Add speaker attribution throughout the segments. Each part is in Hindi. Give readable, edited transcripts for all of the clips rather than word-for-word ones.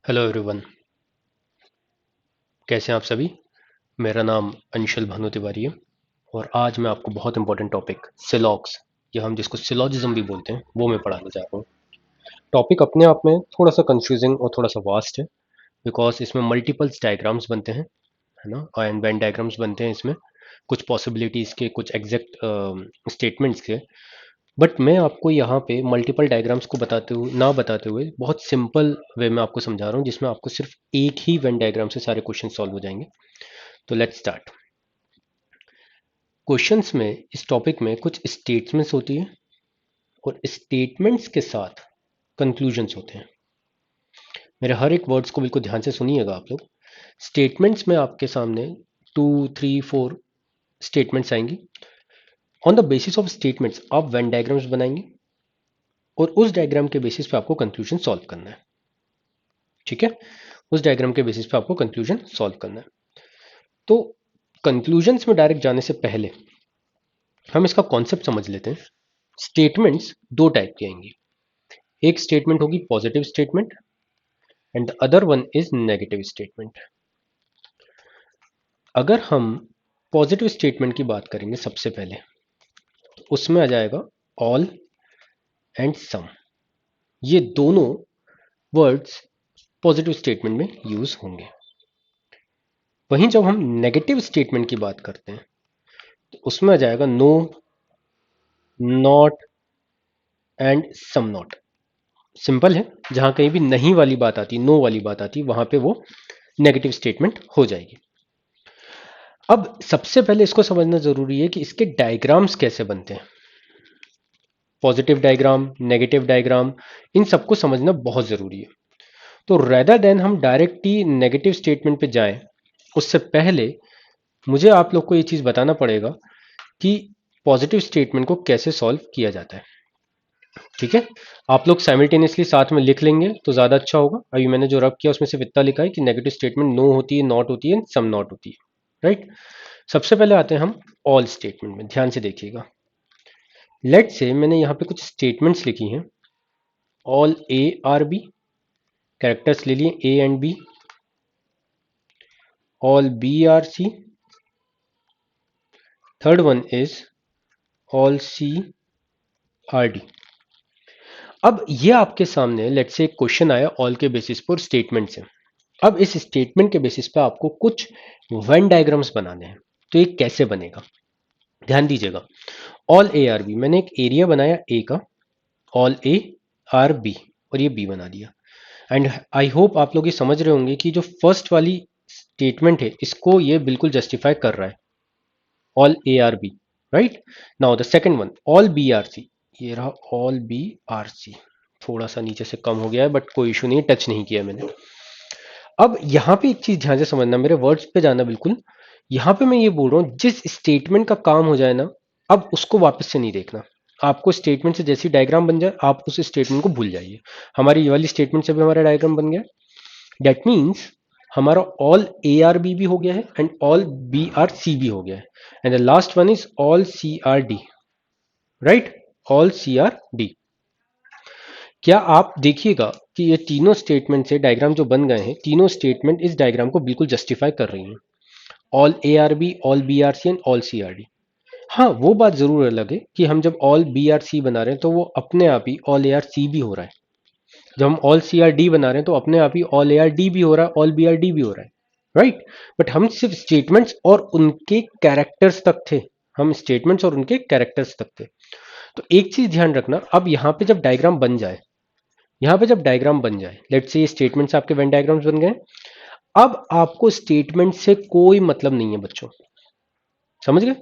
Speaker 1: Hello everyone. कैसे हैं आप सभी। मेरा नाम अंशुल भानु तिवारी है और आज मैं आपको बहुत इंपॉर्टेंट टॉपिक सिलॉग्स या हम जिसको सिलॉजिज्म भी बोलते हैं वो मैं पढ़ाने जा रहा हूँ। टॉपिक अपने आप में थोड़ा सा कंफ्यूजिंग और थोड़ा सा वास्ट है बिकॉज इसमें मल्टीपल्स डायग्राम्स बनते हैं, है ना, एंड वेन डायग्राम्स बनते हैं इसमें कुछ पॉसिबिलिटीज़ के, कुछ एग्जैक्ट स्टेटमेंट्स के। बट मैं आपको यहाँ पे मल्टीपल डायग्राम्स को बताते हुए बहुत सिंपल वे में आपको समझा रहा हूँ जिसमें आपको सिर्फ एक ही वेन डायग्राम से सारे क्वेश्चन सॉल्व हो जाएंगे। तो लेट्स स्टार्ट। क्वेश्चंस में इस टॉपिक में कुछ स्टेटमेंट्स होती है और स्टेटमेंट्स के साथ कंक्लूजन्स होते हैं। मेरे हर एक वर्ड्स को बिल्कुल ध्यान से सुनिएगा आप लोग। स्टेटमेंट्स में आपके सामने 2 3 4 स्टेटमेंट्स आएंगी। On the basis of statements आप वेन डायग्राम्स बनाएंगे और उस डायग्राम के बेसिस पे आपको कंक्लूजन सॉल्व करना है। ठीक है, उस डायग्राम के बेसिस पे आपको कंक्लूजन सॉल्व करना है। तो कंक्लूजन्स में डायरेक्ट जाने से पहले हम इसका कॉन्सेप्ट समझ लेते हैं। स्टेटमेंट्स दो टाइप की आएंगी। एक स्टेटमेंट होगी positive statement and the other one is negative statement. अगर हम पॉजिटिव स्टेटमेंट की बात करेंगे सबसे पहले तो उसमें आ जाएगा ऑल एंड सम। ये दोनों वर्ड्स पॉजिटिव स्टेटमेंट में यूज होंगे। वहीं जब हम नेगेटिव स्टेटमेंट की बात करते हैं तो उसमें आ जाएगा no, not and some not. Simple है, जहां कहीं भी नहीं वाली बात आती, नो वाली बात आती, वहां पे वो नेगेटिव स्टेटमेंट हो जाएगी। अब सबसे पहले इसको समझना जरूरी है कि इसके डायग्राम्स कैसे बनते हैं। पॉजिटिव डायग्राम, नेगेटिव डायग्राम, इन सबको समझना बहुत जरूरी है। तो रेदर देन हम डायरेक्ट ही नेगेटिव स्टेटमेंट पे जाएं, उससे पहले मुझे आप लोग को ये चीज बताना पड़ेगा कि पॉजिटिव स्टेटमेंट को कैसे सॉल्व किया जाता है। ठीक है, आप लोग साइमल्टेनियसली साथ में लिख लेंगे तो ज्यादा अच्छा होगा। अभी मैंने जो रब किया उसमें सिर्फ इतना लिखा है कि नेगेटिव स्टेटमेंट नो होती है, नॉट होती है, सम नॉट होती है। राइट। सबसे पहले आते हैं हम ऑल स्टेटमेंट में। ध्यान से देखिएगा। लेट से मैंने यहाँ पे कुछ स्टेटमेंट्स लिखी हैं। All A are B, characters ले लिए A and B. All B are C, third one is all C are D. अब ये आपके सामने लेट से एक क्वेश्चन आया ऑल के बेसिस पर स्टेटमेंट से। अब इस स्टेटमेंट के बेसिस पे आपको कुछ वेन डायग्राम्स बनाने हैं। तो ये कैसे बनेगा, ध्यान दीजिएगा। ऑल ए आर बी, मैंने एक एरिया बनाया ए का, ऑल ए आर बी, और ये बी बना दिया। एंड आई होप आप लोग ये समझ रहे होंगे कि जो फर्स्ट वाली स्टेटमेंट है इसको ये बिल्कुल जस्टिफाई कर रहा है, all A are B. Right. Now the second one all B are C, ये रहा ऑल बी आर सी। थोड़ा सा नीचे से कम हो गया है बट कोई इशू नहीं, टच नहीं किया मैंने। अब यहां पे एक चीज ध्यान से समझना, मेरे वर्ड्स पे जाना बिल्कुल। यहां पे मैं ये बोल रहा हूं जिस स्टेटमेंट का काम हो जाए ना, अब उसको वापस से नहीं देखना। आपको स्टेटमेंट से जैसी डायग्राम बन जाए आप उस स्टेटमेंट को भूल जाइए। हमारी ये वाली स्टेटमेंट से भी हमारा डायग्राम बन गया। दैट मीन्स हमारा ऑल ए आर बी भी हो गया है and all B are C भी हो गया है। And the last one is all C are D. Right, all C are D. क्या आप देखिएगा कि ये तीनों स्टेटमेंट से डायग्राम जो बन गए हैं, तीनों स्टेटमेंट इस डायग्राम को बिल्कुल जस्टिफाई कर रही हैं। All A are B, all B are C and all C are D. हाँ, वो बात जरूर अलग है कि हम जब ऑल बी आर सी बना रहे हैं तो वो अपने आप ही ऑल ए आर सी भी हो रहा है। जब हम ऑल सी आर डी बना रहे हैं तो अपने आप ही ऑल ए आर डी भी हो रहा है, ऑल बी आर डी भी हो रहा है। राइट। बट हम सिर्फ स्टेटमेंट्स और उनके कैरेक्टर्स तक थे। हम स्टेटमेंट्स और उनके कैरेक्टर्स तक थे। तो एक चीज ध्यान रखना, अब यहाँ पे जब डायग्राम बन जाए, यहाँ पे जब डायग्राम बन जाए, लेट्स से ये स्टेटमेंट्स आपके वेन डायग्राम्स बन गए। अब आपको स्टेटमेंट से कोई मतलब नहीं है बच्चों, समझ गए।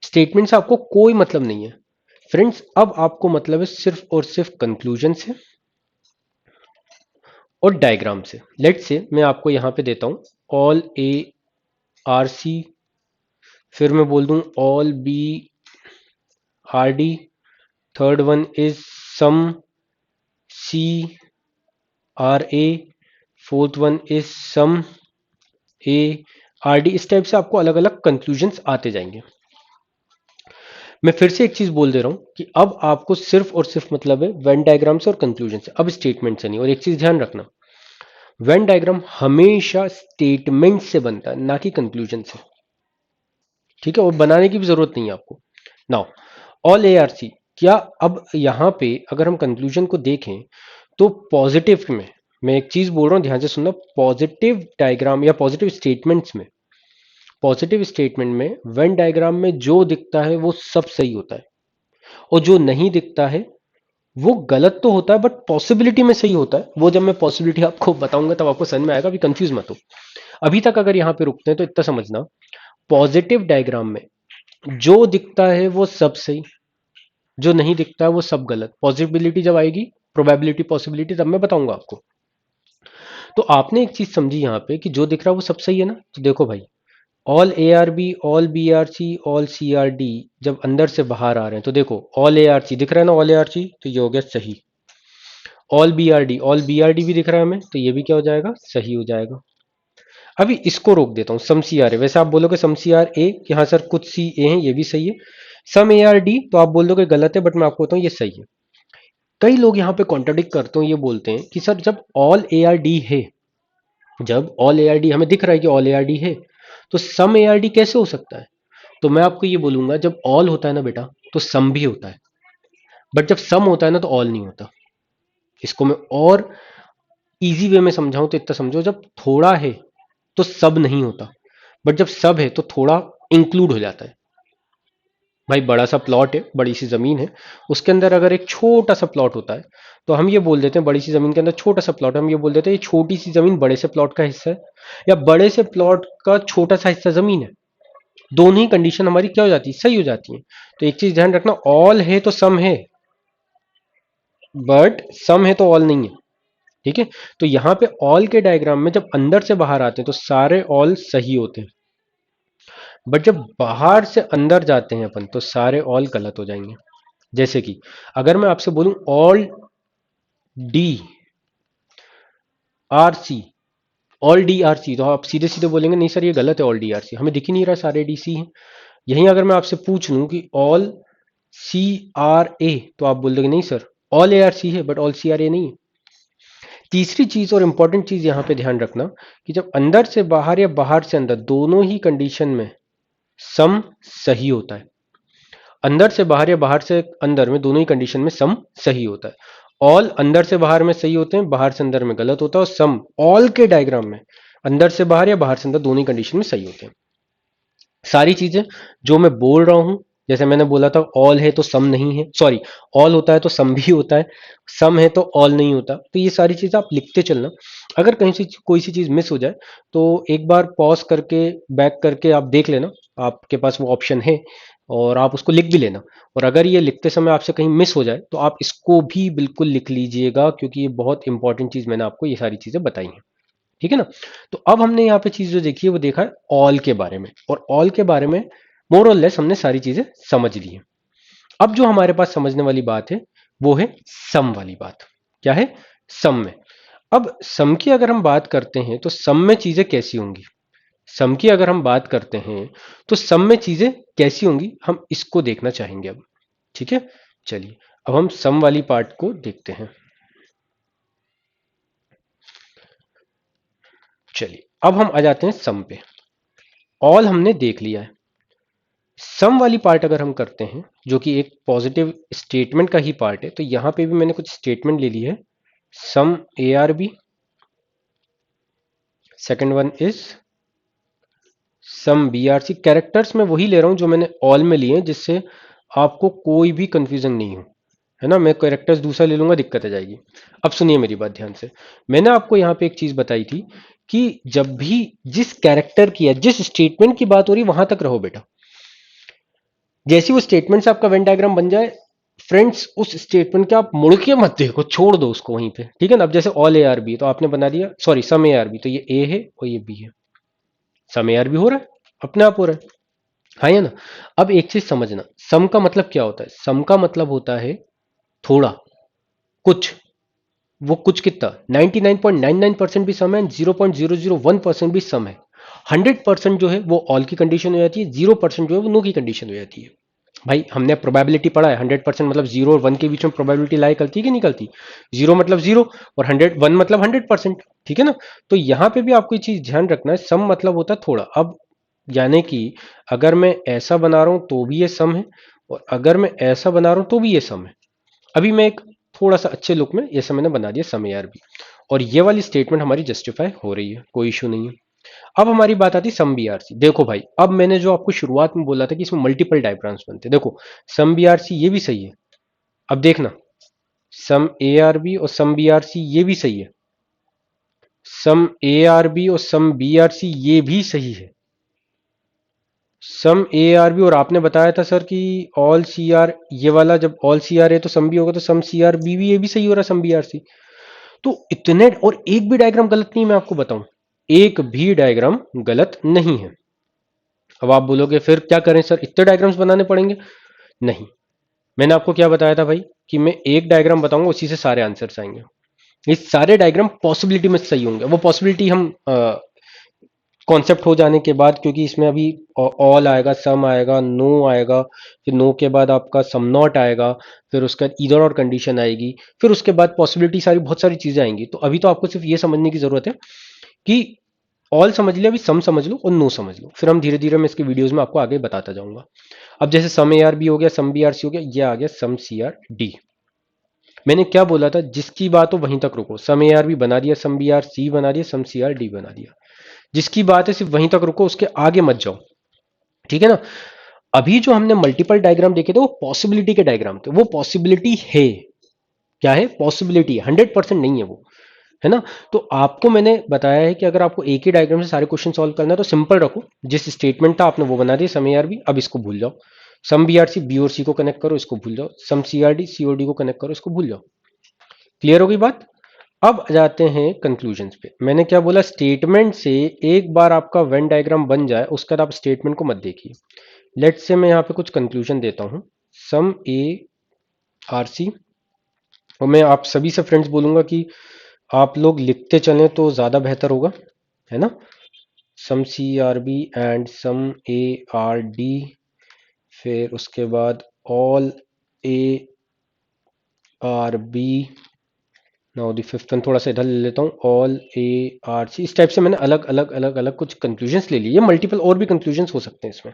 Speaker 1: स्टेटमेंट से आपको कोई मतलब नहीं है फ्रेंड्स। अब आपको मतलब है सिर्फ और सिर्फ कंक्लूजन से और डायग्राम से। लेट्स से मैं आपको यहां पे देता हूं ऑल ए आर सी, फिर मैं बोल दूं all B are D, third one is some C are A, fourth one is some A are D. इस टाइप से आपको अलग अलग कंक्लूजन्स आते जाएंगे। मैं फिर से एक चीज बोल दे रहा हूं कि अब आपको सिर्फ और सिर्फ मतलब है वेन डायग्राम से और कंक्लूजन से, अब स्टेटमेंट से नहीं। और एक चीज ध्यान रखना, वेन डायग्राम हमेशा स्टेटमेंट से बनता है, ना कि कंक्लूजन से। ठीक है, और बनाने की भी जरूरत नहीं है आपको। Now all A are C, क्या अब यहां पे अगर हम कंक्लूजन को देखें तो पॉजिटिव में, मैं एक चीज बोल रहा हूं ध्यान से सुनना, पॉजिटिव डायग्राम या पॉजिटिव स्टेटमेंट्स में, पॉजिटिव स्टेटमेंट में वेन डायग्राम में जो दिखता है वो सब सही होता है, और जो नहीं दिखता है वो गलत तो होता है बट पॉसिबिलिटी में सही होता है। वो जब मैं पॉसिबिलिटी आपको बताऊंगा तब आपको समझ में आएगा, अभी कंफ्यूज मत हो। अभी तक अगर यहां पे रुकते हैं तो इतना समझना, पॉजिटिव डायग्राम में जो दिखता है वो सब सही, जो नहीं दिखता है वो सब गलत। पॉसिबिलिटी जब आएगी, प्रोबेबिलिटी पॉसिबिलिटी, तब मैं बताऊंगा आपको। तो आपने एक चीज समझी यहां पे कि जो दिख रहा है वो सब सही है ना। तो देखो भाई, all A are B, all B are C, all C are D जब अंदर से बाहर आ रहे हैं तो देखो ऑल ए आर सी दिख रहा है ना, ऑल ए आर सी, तो ये हो गया सही। ऑल बी आर डी भी दिख रहा है हमें, तो ये भी क्या हो जाएगा, सही हो जाएगा। अभी इसको रोक देता हूं, सम सी आर ए, वैसे आप बोलोगे सम सी आर ए, यहाँ सर कुछ सी ए हैं, ये भी सही है। सम ए आर डी तो आप बोल दोगे गलत है, बट मैं आपको बताऊं ये सही है। कई लोग यहाँ पे कॉन्ट्राडिक्ट करते हैं, ये बोलते हैं कि सर जब ऑल ए आर डी है, जब ऑल ए आर डी हमें दिख रहा है कि ऑल ए आर डी है, तो सम ए आर डी कैसे हो सकता है। तो मैं आपको ये बोलूंगा, जब ऑल होता है ना बेटा तो सम भी होता है, बट जब सम होता है ना तो ऑल नहीं होता। इसको मैं और इजी वे में समझाऊं तो इतना समझो, जब थोड़ा है तो सब नहीं होता, बट जब सब है तो थोड़ा इंक्लूड हो जाता है। भाई बड़ा सा प्लॉट है, बड़ी सी जमीन है, उसके अंदर अगर एक छोटा सा प्लॉट होता है तो हम ये बोल देते हैं, बड़ी सी जमीन के अंदर छोटा सा प्लॉट है, हम ये बोल देते हैं ये छोटी सी जमीन बड़े से प्लॉट का हिस्सा है, या बड़े से प्लॉट का छोटा सा हिस्सा जमीन है। दोनों ही कंडीशन हमारी क्या हो जाती है, सही हो जाती है। तो एक चीज ध्यान रखना, ऑल है तो सम है, बट सम है तो ऑल नहीं है। ठीक है, तो यहां पे ऑल के डायग्राम में जब अंदर से बाहर आते हैं तो सारे ऑल सही होते हैं, बट जब बाहर से अंदर जाते हैं अपन तो सारे ऑल गलत हो जाएंगे। जैसे कि अगर मैं आपसे बोलूं all D are C, all D are C, तो आप सीधे सीधे बोलेंगे नहीं सर ये गलत है, ऑल डी आर सी हमें दिख ही नहीं रहा, सारे डी सी हैं। यहीं अगर मैं आपसे पूछ लूं कि ऑल सी आर ए, तो आप बोल दोगे नहीं sir all A are C है but all C are A नहीं है। तीसरी चीज और इंपॉर्टेंट चीज यहां पे ध्यान रखना कि जब अंदर से बाहर या बाहर से अंदर दोनों ही कंडीशन में सम सही होता है, अंदर से बाहर या बाहर से अंदर में दोनों ही कंडीशन में सम सही होता है। ऑल अंदर से बाहर में सही होते हैं, बाहर से अंदर में गलत होता है, और सम ऑल के डायग्राम में अंदर से बाहर या बाहर से अंदर दोनों ही कंडीशन में सही होते हैं। सारी चीजें जो मैं बोल रहा हूं, जैसे मैंने बोला था ऑल है तो सम नहीं है, सॉरी ऑल होता है तो सम भी होता है, सम है तो ऑल नहीं होता, तो ये सारी चीजें आप लिखते चलना। अगर कहीं से कोई सी चीज मिस हो जाए तो एक बार पॉज करके बैक करके आप देख लेना, आपके पास वो ऑप्शन है, और आप उसको लिख भी लेना। और अगर ये लिखते समय आपसे कहीं मिस हो जाए तो आप इसको भी बिल्कुल लिख लीजिएगा, क्योंकि ये बहुत इंपॉर्टेंट चीज मैंने आपको ये सारी चीजें बताई हैं। ठीक है ना। तो अब हमने यहाँ पे चीज जो देखी है वो देखा है ऑल के बारे में, और ऑल के बारे में मोर और लेस हमने सारी चीजें समझ ली है। अब जो हमारे पास समझने वाली बात है वो है सम वाली बात। क्या है, सम में। अब सम की अगर हम बात करते हैं तो सम में चीजें कैसी होंगी, सम की अगर हम बात करते हैं तो सम में चीजें कैसी होंगी, हम इसको देखना चाहेंगे अब। ठीक है, चलिए अब हम सम वाली पार्ट को देखते हैं। चलिए अब हम आ जाते हैं सम पे। ऑल हमने देख लिया है, सम वाली पार्ट अगर हम करते हैं जो कि एक पॉजिटिव स्टेटमेंट का ही पार्ट है, तो यहां पे भी मैंने कुछ स्टेटमेंट ले ली है। Sum A are B, second one is some B are C. Characters में वही ले रहा हूं जो मैंने ऑल में लिए हैं, जिससे आपको कोई भी कंफ्यूजन नहीं हो, है ना। मैं कैरेक्टर्स दूसरा ले लूंगा, दिक्कत आ जाएगी। अब सुनिए मेरी बात ध्यान से, मैंने आपको यहां पे एक चीज बताई थी कि जब भी जिस कैरेक्टर की या जिस स्टेटमेंट की बात हो रही वहां तक रहो बेटा। जैसी वो स्टेटमेंट से आपका वेन डायग्राम बन जाए फ्रेंड्स, उस स्टेटमेंट के आप मुड़ के मत देखो, छोड़ दो उसको वहीं पे। ठीक है ना। अब जैसे ऑल ए आर बी तो आपने बना दिया, sorry some A are B, तो ये ए है और ये बी है, सम ए आर बी हो रहा है, अपने आप हो रहा है, हाँ या ना। अब एक चीज समझना, सम का मतलब क्या होता है, सम का मतलब होता है थोड़ा, कुछ। वो कुछ कितना, 99.99% भी सम है, 0.001% भी सम है। 100% जो है वो ऑल की कंडीशन हो जाती है, 0% जो है वो नो की कंडीशन हो जाती है। भाई हमने प्रोबेबिलिटी पढ़ा है, 100% मतलब 0 और 1 के बीच में प्रोबेबिलिटी लाई करती है कि निकलती? 0 मतलब 0 और 101 मतलब 100%, ठीक है ना? तो यहां पे भी आपको ये चीज ध्यान रखना है, सम मतलब होता है थोड़ा। अब यानी कि अगर मैं ऐसा बना रहा हूं तो भी ये सम है, और अगर मैं ऐसा बना रहा हूं तो भी ये सम है। अभी मैं एक थोड़ा सा अच्छे लुक में ये सब मैंने बना दिया सम AR भी, और ये वाली स्टेटमेंट हमारी जस्टिफाई हो रही है, कोई इशू नहीं है। अब हमारी बात आती है सम BRC। देखो भाई, अब मैंने जो आपको शुरुआत में बोला था कि इसमें मल्टीपल डायग्राम्स बनते हैं, देखो सम BRC ये भी सही है। अब देखना, सम ARB और सम BRC ये भी सही है, सम ARB और सम BRC ये भी सही है, सम ARB, और आपने बताया था सर कि ऑल CR, ये वाला जब ऑल CR है तो सम भी होगा, तो सम CRB भी ये भी सही हो रहा है, सम BRC। तो इतने, और एक भी डायग्राम गलत नहीं है, मैं आपको बताऊं, एक भी डायग्राम गलत नहीं है। अब आप बोलोगे फिर क्या करें सर, इतने डायग्राम्स बनाने पड़ेंगे? नहीं, मैंने आपको क्या बताया था भाई, कि मैं एक डायग्राम बताऊंगा उसी से सारे आंसर्स आएंगे। ये सारे डायग्राम पॉसिबिलिटी में सही होंगे, वो पॉसिबिलिटी हम कॉन्सेप्ट हो जाने के बाद, क्योंकि इसमें अभी ऑल आएगा, सम आएगा, नो आएगा, फिर नो के बाद आपका सम नॉट आएगा, फिर उसके बाद ईदर और कंडीशन आएगी, फिर उसके बाद पॉसिबिलिटी सारी बहुत सारी चीजें आएंगी। तो अभी तो आपको सिर्फ ये समझने की जरूरत है कि ऑल समझ लिया, अभी सम समझ लो और नो समझ लो, फिर हम धीरे धीरे मैं इसके वीडियोस में आपको आगे बताता जाऊंगा। अब जैसे सम ARB हो गया, सम BRC हो गया, ये आ गया सम CRD। मैंने क्या बोला था, जिसकी बात हो वहीं तक रुको, सम ARB बना दिया, सम BRC बना दिया, सम CRD बना दिया, जिसकी बात है सिर्फ वहीं तक रुको, उसके आगे मत जाओ, ठीक है ना? अभी जो हमने मल्टीपल डायग्राम देखे थे वो पॉसिबिलिटी के डायग्राम थे, वो पॉसिबिलिटी है, क्या है? पॉसिबिलिटी, 100% नहीं है वो, है ना? तो आपको मैंने बताया है कि अगर आपको एक ही डायग्राम से सारे क्वेश्चन सॉल्व करना है तो सिंपल रखो, जिस स्टेटमेंट था आपने वो बना दिया, सम ARB, अब इसको भूल जाओ। सम BRC B और C को कनेक्ट करो, इसको भूल जाओ। सम CRD COD को कनेक्ट करो, इसको भूल जाओ। क्लियर हो गई बात? अब जाते हैं कंक्लूजन्स पे। मैंने क्या बोला, स्टेटमेंट से एक बार आपका वेन डायग्राम बन जाए उसके बाद आप स्टेटमेंट को मत देखिए। लेट से मैं यहाँ पे कुछ कंक्लूजन देता हूँ, सम ARC, और मैं आप सभी से फ्रेंड्स बोलूंगा कि आप लोग लिखते चलें तो ज़्यादा बेहतर होगा, है ना? सम CRB एंड सम ARD, फिर उसके बाद all ARB, now the fifth one थोड़ा सा इधर ले लेता हूँ, ऑल ARC। इस टाइप से मैंने अलग अलग अलग अलग कुछ कंक्लूजन्स ले लिए, मल्टीपल और भी कंक्लूजन्स हो सकते हैं इसमें।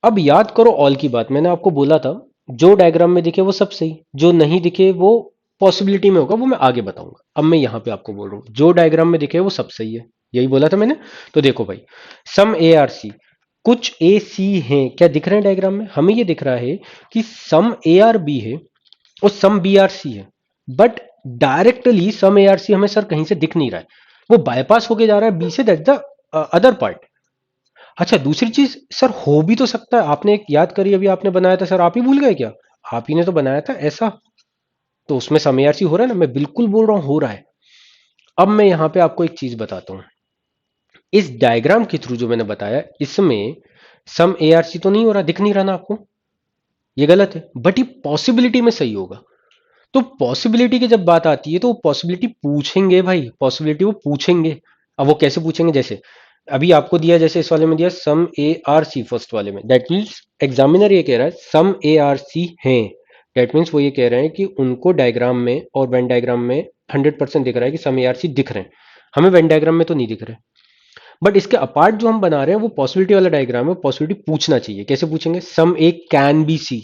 Speaker 1: अब याद करो ऑल की बात, मैंने आपको बोला था जो डायग्राम में दिखे वो सब सही, जो नहीं दिखे वो पॉसिबिलिटी में होगा, वो मैं आगे बताऊंगा। अब मैं यहां पे आपको बोल रहा हूं जो डायग्राम में दिखे वो सब सही है, यही बोला था मैंने। तो देखो भाई, सम ARC, कुछ AC हैं, क्या दिख रहे हैं डायग्राम में? हमें ये दिख रहा है कि सम ARB है और सम BRC है, बट डायरेक्टली सम ARC हमें सर कहीं से दिख नहीं रहा है, वो बाईपास होके जा रहा है B से, दैट द अदर पार्ट। अच्छा, दूसरी चीज सर, हो भी तो सकता है आपने एक याद करी, अभी आपने बनाया था सर, आप ही भूल गए क्या? आप ही ने तो बनाया था ऐसा, तो उसमें सम ARC हो रहा है ना, मैं बिल्कुल बोल रहा हूं हो रहा है। अब मैं यहां पे आपको एक चीज बताता हूं, इस डायग्राम के थ्रू जो मैंने बताया इसमें सम ARC तो नहीं हो रहा, दिख नहीं रहा ना आपको, ये गलत है, बट ये पॉसिबिलिटी में सही होगा। तो पॉसिबिलिटी की जब बात आती है तो वो पॉसिबिलिटी पूछेंगे भाई, पॉसिबिलिटी वो पूछेंगे। अब वो कैसे पूछेंगे, जैसे अभी आपको दिया, जैसे इस वाले में दिया सम ARC फर्स्ट वाले में, दैट मीन्स एग्जामिनर ये कह रहा है सम ARC हैं, दैट मीन्स वो ये कह रहे हैं कि उनको डायग्राम में और वेन डायग्राम में 100% दिख रहा है कि सम ARC दिख रहे हैं, हमें वेन डायग्राम में तो नहीं दिख रहे। बट इसके अपार्ट जो हम बना रहे हैं वो पॉसिबिलिटी वाला डायग्राम है, पॉसिबिलिटी पूछना चाहिए। कैसे पूछेंगे? Some A can be C,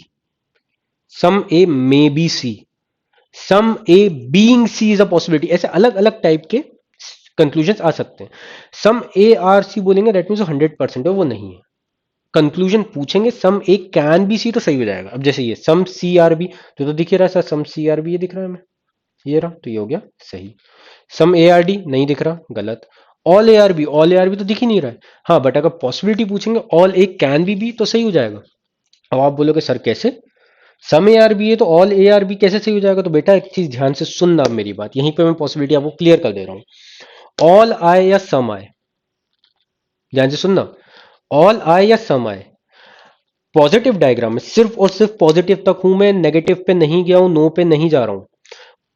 Speaker 1: some A may be C, some A being C is a possibility, ऐसे अलग अलग टाइप के कंक्लूजन आ सकते हैं। सम ARC बोलेंगे दैट मीन 100% है, वो नहीं है। कंक्लूजन पूछेंगे सम ए कैन बी सी तो सही हो जाएगा। अब जैसे ये सम CRB, तो दिख ही रहा है सर, सम CRB ये दिख रहा है हमें, ये रहा, तो ये हो गया सही। सम ARD नहीं दिख रहा, गलत। ऑल ARB, ऑल ARB तो दिख ही नहीं रहा है, हाँ, बट अगर पॉसिबिलिटी पूछेंगे ऑल ए कैन बी तो सही हो जाएगा। अब आप बोलोगे सर कैसे, सम ARB है तो ऑल ARB कैसे सही हो जाएगा? तो बेटा एक चीज ध्यान से सुनना, अब मेरी बात यहीं पे मैं पॉसिबिलिटी आपको क्लियर कर दे रहा हूं। ऑल आए या सम आए, ध्यान से सुनना, ऑल आए या सम आए, पॉजिटिव डायग्राम में सिर्फ और सिर्फ पॉजिटिव तक हूं मैं, नेगेटिव पे नहीं गया हूं, नो पे नहीं जा रहा हूं।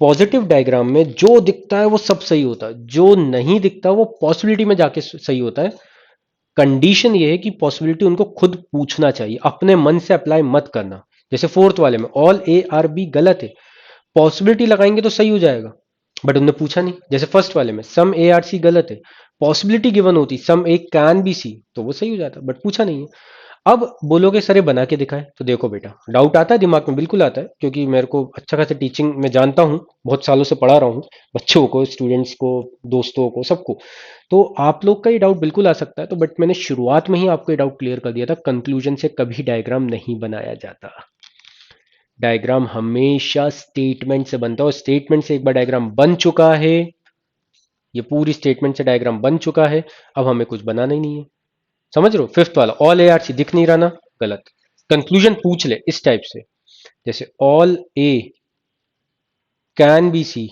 Speaker 1: पॉजिटिव डायग्राम में जो दिखता है वो सब सही होता है, जो नहीं दिखता वो पॉसिबिलिटी में जाके सही होता है। कंडीशन ये है कि पॉसिबिलिटी उनको खुद पूछना चाहिए, अपने मन से अप्लाई मत करना। जैसे फोर्थ वाले में ऑल ए आर बी गलत है, पॉसिबिलिटी लगाएंगे तो सही हो जाएगा, बट उनने पूछा नहीं। जैसे फर्स्ट वाले में सम ए आर सी गलत है, पॉसिबिलिटी गिवन होती सम ए कैन बी सी तो वो सही हो जाता, बट पूछा नहीं है। अब बोलोगे सर ये बना के दिखाए, तो देखो बेटा डाउट आता है दिमाग में, बिल्कुल आता है, क्योंकि मेरे को अच्छा खासा टीचिंग में जानता हूँ, बहुत सालों से पढ़ा रहा हूँ बच्चों को, स्टूडेंट्स को, दोस्तों को, सबको। तो आप लोग का ये डाउट बिल्कुल आ सकता है, तो बट मैंने शुरुआत में ही आपको ये डाउट क्लियर कर दिया था, कंक्लूजन से कभी डायग्राम नहीं बनाया जाता। डायग्राम हमेशा स्टेटमेंट से बनता है, और स्टेटमेंट से एक बार डायग्राम बन चुका है, ये पूरी स्टेटमेंट से डायग्राम बन चुका है, अब हमें कुछ बनाना ही नहीं है। समझ रहे हो? फिफ्थ वाला ऑल ए आर सी दिख नहीं रहा ना, गलत। कंक्लूजन पूछ ले इस टाइप से, जैसे all A can be C,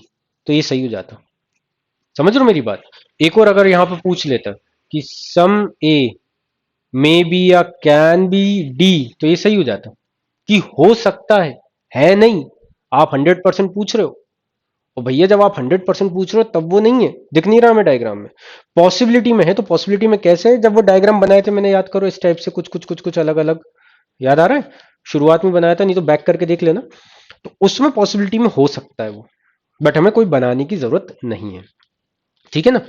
Speaker 1: तो ये सही हो जाता। समझ रहे हो मेरी बात? एक और अगर यहां पर पूछ लेता कि सम ए मे बी या कैन बी डी, तो ये सही हो जाता कि हो सकता है नहीं। आप 100% पूछ रहे हो, और भैया जब आप 100% पूछ रहे हो तब वो नहीं है, दिख नहीं रहा हमें डायग्राम में। पॉसिबिलिटी में है, तो पॉसिबिलिटी में कैसे है? जब वो डायग्राम बनाए थे मैंने, याद करो, इस टाइप से कुछ कुछ कुछ कुछ अलग अलग, याद आ रहा है? शुरुआत में बनाया था, नहीं तो बैक करके देख लेना। तो उसमें पॉसिबिलिटी में हो सकता है वो, बट हमें कोई बनाने की जरूरत नहीं है। ठीक है ना?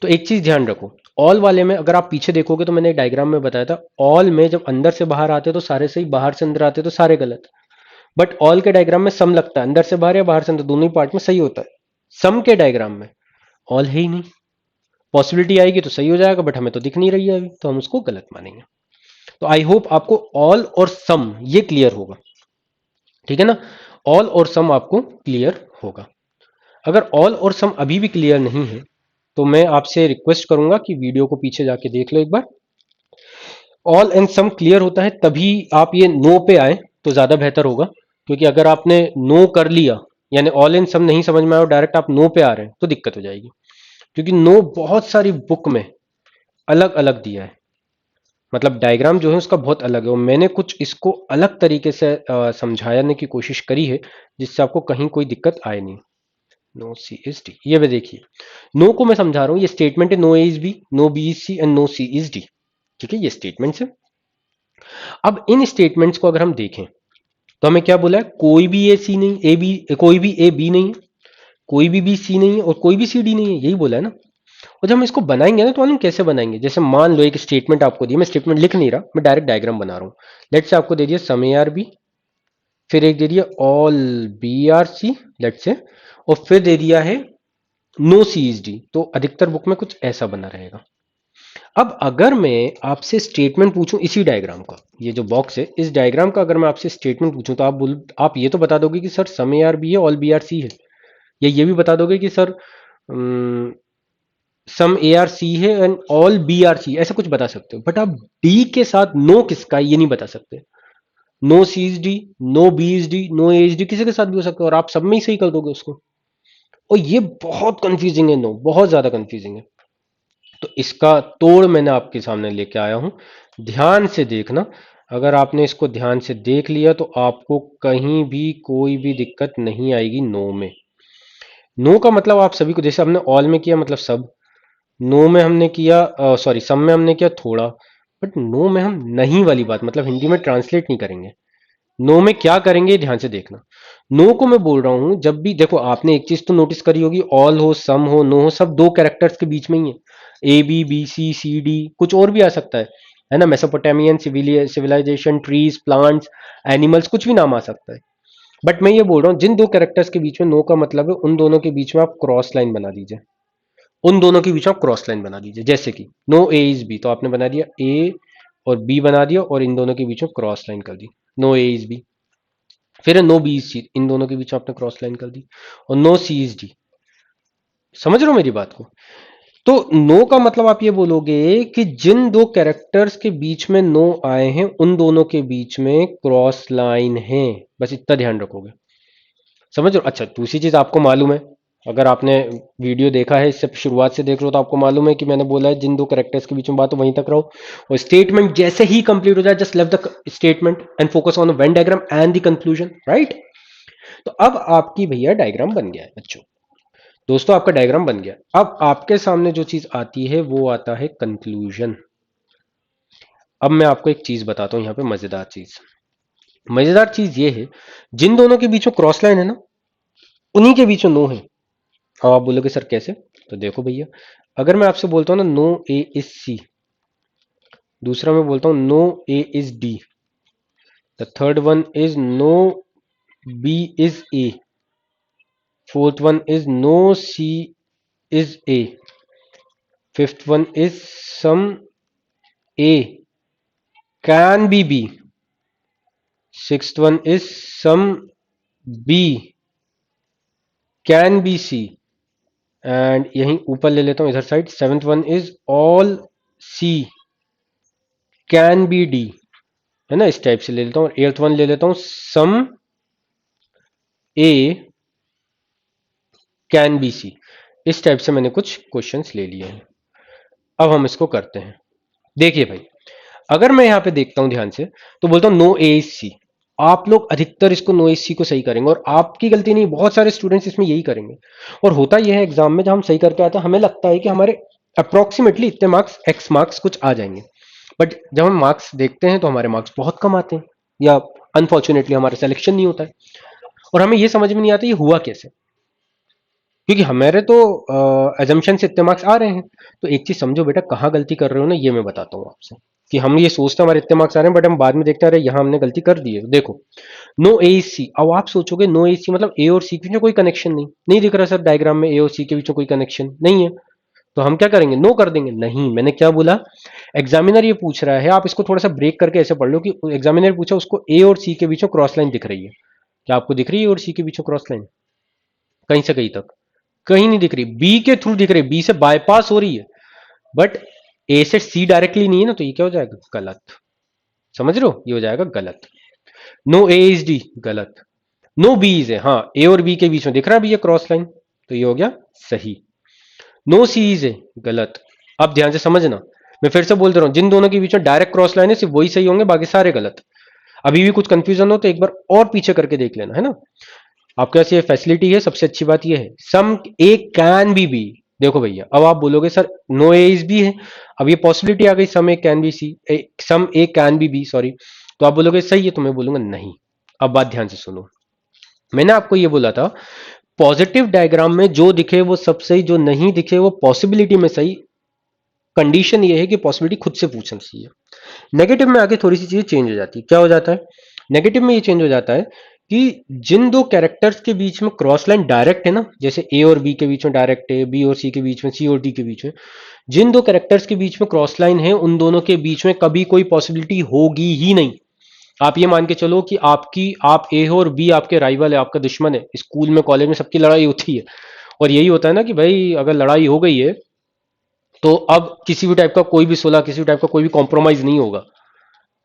Speaker 1: तो एक चीज ध्यान रखो, ऑल वाले में अगर आप पीछे देखोगे तो मैंने डायग्राम में बताया था, ऑल में जब अंदर से बाहर आते तो सारे सही, बाहर से अंदर आते तो सारे गलत। बट ऑल के डायग्राम में सम लगता है, अंदर से बाहर या बाहर से अंदर, दोनों ही पार्ट में सही होता है। सम के डायग्राम में ऑल है ही नहीं, पॉसिबिलिटी आएगी तो सही हो जाएगा, बट हमें तो दिख नहीं रही है अभी, तो हम उसको गलत मानेंगे। तो आई होप आपको ऑल और सम ये क्लियर होगा। ठीक है ना? ऑल और सम आपको क्लियर होगा। अगर ऑल और सम अभी भी क्लियर नहीं है, तो मैं आपसे रिक्वेस्ट करूंगा कि वीडियो को पीछे जाके देख लो एक बार। ऑल एंड सम क्लियर होता है तभी आप ये नो पे आए तो ज्यादा बेहतर होगा, क्योंकि अगर आपने नो कर लिया, यानी ऑल एंड सम नहीं समझ में आया और डायरेक्ट आप नो पे आ रहे हैं, तो दिक्कत हो जाएगी। क्योंकि नो बहुत सारी बुक में अलग अलग दिया है, मतलब डायग्राम जो है उसका बहुत अलग है, और मैंने कुछ इसको अलग तरीके से समझाने की कोशिश करी है, जिससे आपको कहीं कोई दिक्कत आए नहीं। नो सी इज डी, ये वे देखिए, नो को मैं समझा रहा हूं, ये स्टेटमेंट है, no A is B, no B is C and no C is D. ठीक है, ये स्टेटमेंट्स है। अब इन स्टेटमेंट्स को अगर हम देखें, तो हमें क्या बोला है? कोई भी ए सी नहीं, ए बी, कोई भी ए बी नहीं है, कोई भी सी नहीं है, और कोई भी सी डी नहीं है, यही बोला है ना। और जब हम इसको बनाएंगे ना, तो हम कैसे बनाएंगे? जैसे मान लो एक स्टेटमेंट आपको दी, मैं स्टेटमेंट लिख नहीं रहा, मैं डायरेक्ट डायग्राम बना रहा हूं। लेट से आपको दे दिया सम ए आर बी, फिर एक दे दिया all B are C, late से, और फिर दे दिया है नो सी इज डी, तो अधिकतर बुक में कुछ ऐसा बना रहेगा। अब अगर मैं आपसे स्टेटमेंट पूछूं इसी डायग्राम का, ये जो बॉक्स है इस डायग्राम का, अगर मैं आपसे स्टेटमेंट पूछूं, तो आप ये तो बता दोगे कि sir some A are B है, ऑल बी आर सी है, या ये भी बता दोगे कि sir some A are C है and all B are C, ऐसा कुछ बता सकते हो। बट आप डी के साथ नो किसका है, ये नहीं बता सकते। No C is D, no B is D, no A is D, किसी के साथ भी हो सकता है, और आप सब में ही सही कर दोगे उसको। और ये बहुत कंफ्यूजिंग है, नो बहुत ज्यादा कंफ्यूजिंग है। तो इसका तोड़ मैंने आपके सामने लेके आया हूं, ध्यान से देखना। अगर आपने इसको ध्यान से देख लिया तो आपको कहीं भी कोई भी दिक्कत नहीं आएगी नो में। नो का मतलब आप सभी को, जैसे हमने ऑल में किया मतलब सब, नो में हमने किया, सॉरी सम में हमने किया थोड़ा, बट नो में हम नहीं वाली बात, मतलब हिंदी में ट्रांसलेट नहीं करेंगे। नो में क्या करेंगे ध्यान से देखना। नो को मैं बोल रहा हूं, जब भी देखो, आपने एक चीज तो नोटिस करी होगी, ऑल हो, सम हो, नो हो, सब दो कैरेक्टर्स के बीच में ही है। A B, B C, C D, कुछ और भी आ सकता है ना? Mesopotamian civilization, trees, plants, animals, कुछ भी नाम आ सकता है। बट मैं ये बोल रहा हूं, जिन दो कैरेक्टर्स के बीच में नो का मतलब है, उन दोनों के बीच में आप क्रॉस लाइन बना दीजिए। उन दोनों के बीच में आप क्रॉस लाइन बना दीजिए, जैसे कि नो ए इज बी, तो आपने बना दिया ए और बी बना दिया, और इन दोनों के बीच में क्रॉस लाइन कर दी, नो ए इज बी। फिर नो बी इज सी, इन दोनों के बीच में आपने क्रॉस लाइन कर दी, और नो सी इज डी। समझ रहे हो मेरी बात को? तो नो का मतलब आप ये बोलोगे कि जिन दो कैरेक्टर्स के बीच में नो आए हैं, उन दोनों के बीच में क्रॉस लाइन है, बस इतना ध्यान रखोगे। समझ रहे हो? अच्छा, दूसरी चीज आपको मालूम है, अगर आपने वीडियो देखा है, इससे शुरुआत से देख रहे हो, तो आपको मालूम है कि मैंने बोला है जिन दो कैरेक्टर्स के बीच में बात हो वहीं तक रहो, और स्टेटमेंट जैसे ही कंप्लीट हो जाए, जस्ट लेव the statement and focus on the Venn diagram and the conclusion, right? तो अब आपकी भैया डायग्राम बन गया है बच्चों, दोस्तों आपका डायग्राम बन गया। अब आपके सामने जो चीज आती है वो आता है कंक्लूजन। अब मैं आपको एक चीज बताता हूं, यहां पे मजेदार चीज ये है, जिन दोनों के बीच में क्रॉस लाइन है ना, उन्हीं के बीच में नो है। अब आप बोलोगे सर कैसे? तो देखो भैया, अगर मैं आपसे बोलता हूं ना नो ए इज सी, दूसरा मैं बोलता हूं no A is D, the third one is no B is A, fourth one is no C is A, fifth one is some A can be B, sixth one is some B can be C, and यहीं ऊपर ले लेता हूं इधर side, seventh one is all C can be D, है ना, इस टाइप से ले लेता हूं। एट्थ वन ले लेता हूं सम ए कैन बी सी। इस टाइप से मैंने कुछ क्वेश्चंस ले लिए हैं। अब हम इसको करते हैं। देखिए भाई, अगर मैं यहां पे देखता हूं ध्यान से, तो बोलता हूं नो ए इज सी। आप लोग अधिकतर इसको नो एच सी को सही करेंगे, और आपकी गलती नहीं, बहुत सारे स्टूडेंट्स इसमें यही करेंगे। और होता यह है एग्जाम में, जब हम सही करके आते हैं हमें लगता है कि हमारे अप्रोक्सीमेटली इतने मार्क्स, एक्स मार्क्स कुछ आ जाएंगे, बट जब हम मार्क्स देखते हैं तो हमारे मार्क्स बहुत कम आते हैं, या अनफॉर्चुनेटली हमारा सिलेक्शन नहीं होता है, और हमें यह समझ में नहीं आता ये हुआ कैसे, क्योंकि हमारे तो एजम्पशन से इतने मार्क्स आ रहे हैं। तो एक चीज समझो बेटा, कहाँ गलती कर रहे हो ना, ये मैं बताता हूँ आपसे, कि हम ये सोचते हैं हमारे इतने मार्क्स आ रहे हैं, बट हम बाद में देखते हैं अरे यहाँ हमने गलती कर दी है। देखो, नो ए सी, अब आप सोचोगे नो ए सी मतलब ए और सी के बीच में कोई कनेक्शन नहीं, नहीं दिख रहा सर डायग्राम में ए और सी के बीच में कोई कनेक्शन नहीं है, तो हम क्या करेंगे, नो कर देंगे। नहीं, मैंने क्या बोला, एग्जामिनर ये पूछ रहा है, आप इसको थोड़ा सा ब्रेक करके ऐसे पढ़ लो कि एग्जामिनर पूछा उसको ए और सी के बीच में क्रॉस लाइन दिख रही है, क्या आपको दिख रही है ए और सी के बीच में क्रॉस लाइन? कहीं से कहीं तक कहीं नहीं दिख रही, बी के थ्रू दिख रही है, बी से बाईपास हो रही है, बट ए से सी डायरेक्टली नहीं है ना, तो ये क्या हो जाएगा, गलत। समझ रहे हो, ये हो जाएगा गलत। नो ए इज डी, गलत। नो बी इज ए, हाँ ए और बी के बीच में दिख रहा है भैया क्रॉस लाइन, तो ये हो गया सही। नो सी इज ए, गलत। अब ध्यान से समझना, मैं फिर से बोल दे रहा हूं, जिन दोनों के बीच में डायरेक्ट क्रॉस लाइन है सिर्फ वही सही होंगे, बाकी सारे गलत। अभी भी कुछ कंफ्यूजन हो तो एक बार और पीछे करके देख लेना, है ना। आपके पास ये फैसिलिटी है, सबसे अच्छी बात ये है, सम ए कैन बी। देखो भैया, अब आप बोलोगे sir no A is B है, अब ये पॉसिबिलिटी आ गई some A can be C, some A can be sorry, तो आप बोलोगे सही है, तो मैं बोलूंगा नहीं। अब बात ध्यान से सुनो, मैंने आपको ये बोला था पॉजिटिव डायग्राम में जो दिखे वो सब सही, जो नहीं दिखे वो पॉसिबिलिटी में सही। कंडीशन ये है कि पॉसिबिलिटी खुद से पूछना चाहिए। नेगेटिव में आगे थोड़ी सी चीजें चेंज हो जाती है। क्या हो जाता है नेगेटिव में? ये चेंज हो जाता है कि जिन दो कैरेक्टर्स के बीच में क्रॉस लाइन डायरेक्ट है ना, जैसे ए और बी के बीच में डायरेक्ट है, बी और सी के बीच में, सी और डी के बीच में, जिन दो कैरेक्टर्स के बीच में क्रॉस लाइन है उन दोनों के बीच में कभी कोई पॉसिबिलिटी होगी ही नहीं। आप ये मान के चलो कि आप ए हो और बी आपके राइवल है, आपका दुश्मन है। स्कूल में, कॉलेज में सबकी लड़ाई होती है, और यही होता है ना कि भाई अगर लड़ाई हो गई है तो अब किसी भी टाइप का कोई भी सुलह, किसी भी टाइप का कोई भी कॉम्प्रोमाइज नहीं होगा,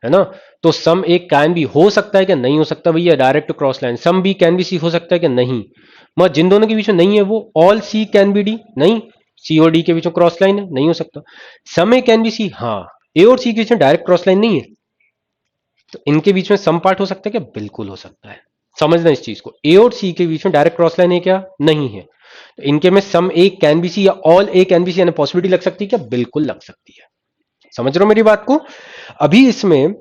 Speaker 1: है ना। तो सम एक कैन बी हो सकता है कि नहीं हो सकता भैया, direct cross line. Some B can be C हो सकता है कि नहीं, मगर जिन दोनों के बीच में नहीं है वो all C can be D, नहीं, सी और डी के बीच में क्रॉस लाइन है, नहीं हो सकता। सम ए कैन बी सी, हाँ, ए और सी के बीच में डायरेक्ट क्रॉस लाइन नहीं है, तो इनके बीच में सम पार्ट हो सकता है क्या? बिल्कुल हो सकता है। समझना इस चीज को, ए और सी के बीच में डायरेक्ट क्रॉस लाइन है क्या? नहीं है, तो इनके में सम ए कैन बी सी या all A can be C यानी पॉसिबिलिटी लग सकती है क्या? बिल्कुल लग सकती है। समझ रहे हो मेरी बात को? अभी इसमें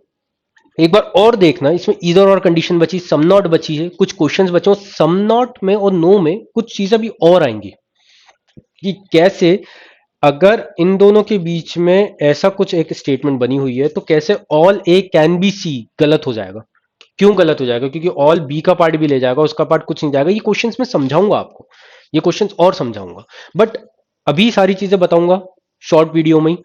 Speaker 1: एक बार और देखना, इसमें इधर और कंडीशन बची, सम नॉट बची है, कुछ क्वेश्चंस बचे हो सम नॉट में और नो में, कुछ चीजें भी और आएंगी कि कैसे अगर इन दोनों के बीच में ऐसा कुछ एक स्टेटमेंट बनी हुई है तो कैसे all A can be C गलत हो जाएगा। क्यों गलत हो जाएगा? क्योंकि ऑल बी का पार्ट भी ले जाएगा, उसका पार्ट कुछ नहीं जाएगा। ये क्वेश्चंस में समझाऊंगा आपको, ये क्वेश्चंस और समझाऊंगा, बट अभी सारी चीजें बताऊंगा शॉर्ट वीडियो में ही,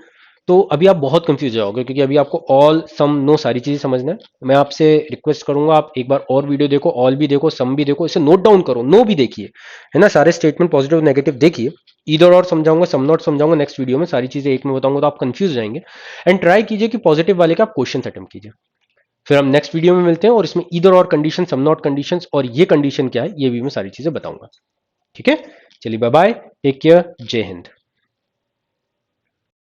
Speaker 1: तो अभी आप बहुत कंफ्यूज हो जाओगे, क्योंकि अभी आपको ऑल सम नो सारी चीजें समझना है। मैं आपसे रिक्वेस्ट करूंगा आप एक बार और वीडियो देखो, ऑल भी देखो, सम भी देखो, इसे नोट डाउन करो, नो भी देखिए, है ना, सारे स्टेटमेंट पॉजिटिव नेगेटिव देखिए। इधर और समझाऊंगा, सम नॉट समझाऊंगा नेक्स्ट वीडियो में, सारी चीजें एक में बताऊंगा तो आप कंफ्यूज हो जाएंगे। एंड ट्राई कीजिए कि पॉजिटिव वाले का आप क्वेश्चन अटेम्प्ट कीजिए। फिर हम नेक्स्ट वीडियो में मिलते हैं, और इसमें इधर और कंडीशन, सम नॉट कंडीशन, और ये कंडीशन क्या है ये भी मैं सारी चीजें बताऊंगा। ठीक है, चलिए बाय बाय, टेक केयर, जय हिंद।